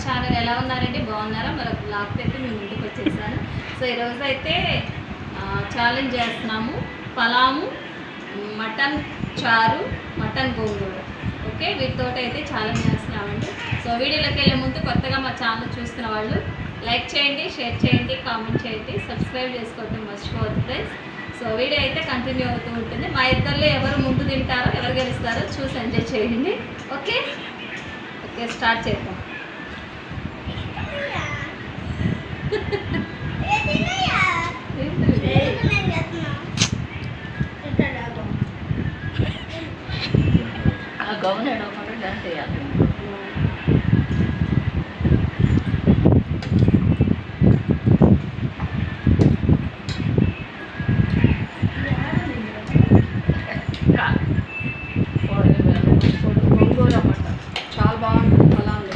Channel. ఎలా ఉన్నారండి? బాగున్నారా? మరొక బ్లాగ్ అయితే మేము ముందుకు వచ్చేసాను. సో ఈరోజు అయితే ఛాలెంజ్ చేస్తున్నాము. పలాము, మటన్ చారు, మటన్ గోంగూర. ఓకే, వీటితో అయితే ఛాలెంజ్ చేస్తున్నామండి. సో వీడియోలోకి వెళ్ళే ముందు కొత్తగా మా ఛానల్ చూస్తున్న వాళ్ళు లైక్ చేయండి, షేర్ చేయండి, కామెంట్ చేయండి, సబ్స్క్రైబ్ చేసుకోవద్దు మర్చిపోవద్దు ఫ్రెండ్స్. సో వీడియో అయితే కంటిన్యూ అవుతూ ఉంటుంది. మా ఇద్దరిలో ఎవరు ముందు తింటారో, ఎవరు గెలుస్తారో చూసి ఎంజాయ్ చేయండి. ఓకే ఓకే, స్టార్ట్ చేద్దాం. గౌన్ ఎడవకుండా డాన్స్ చేయాలి. గోంగూర అన్నమాట, చాలా బాగుంటుంది పొలాలు.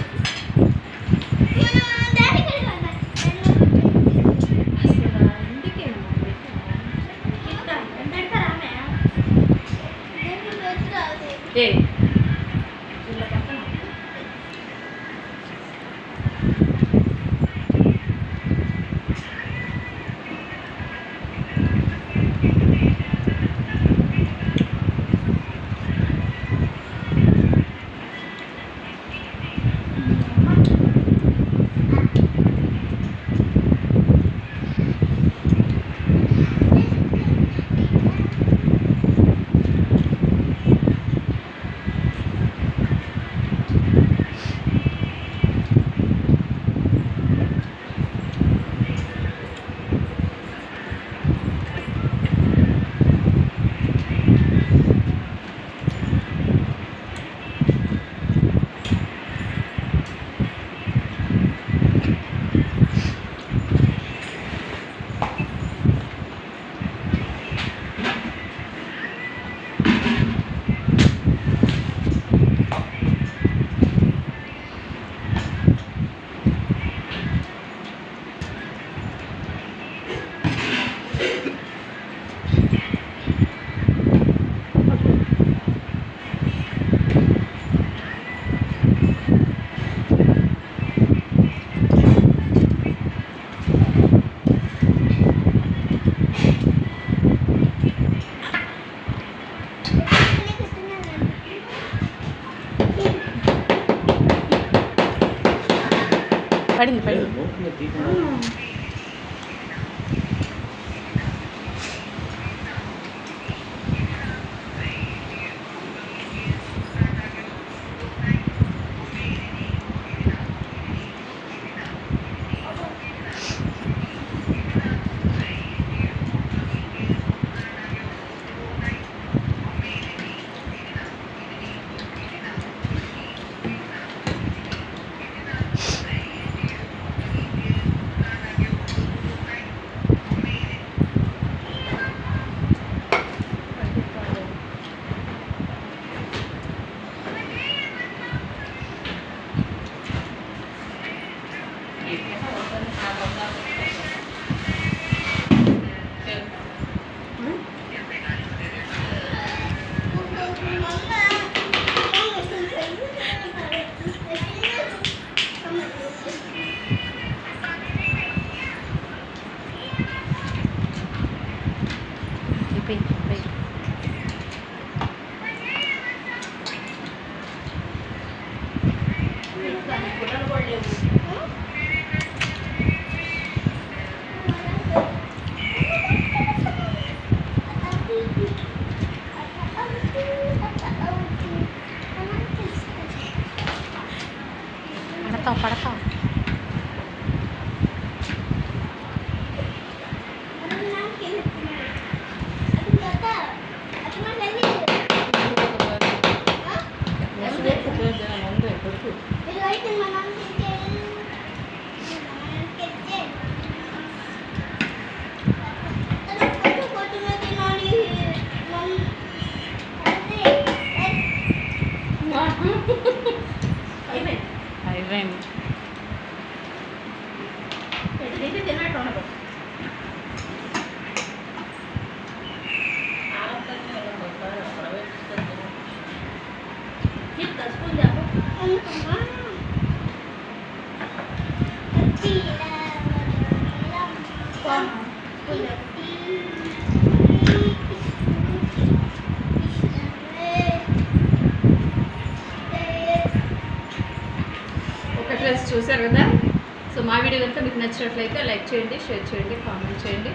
ఏ పడింది పడతావు. అయిపోయింది. చూసారు కదా. సో మా వీడియో కనుక మీకు నచ్చినట్లయితే లైక్ చేయండి, షేర్ చేయండి, కామెంట్ చేయండి.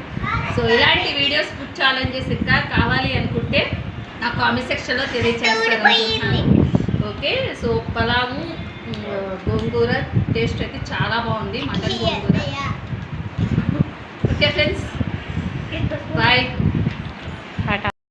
సో ఇలాంటి వీడియోస్ ఫుడ్ ఛాలెంజెస్ ఇంకా కావాలి అనుకుంటే నా కామెంట్ సెక్షన్లో తెలియజేస్తాను. ఓకే, సో పలాము గోంగూర టేస్ట్ అయితే చాలా బాగుంది, mutton gongura. Okay friends, bye.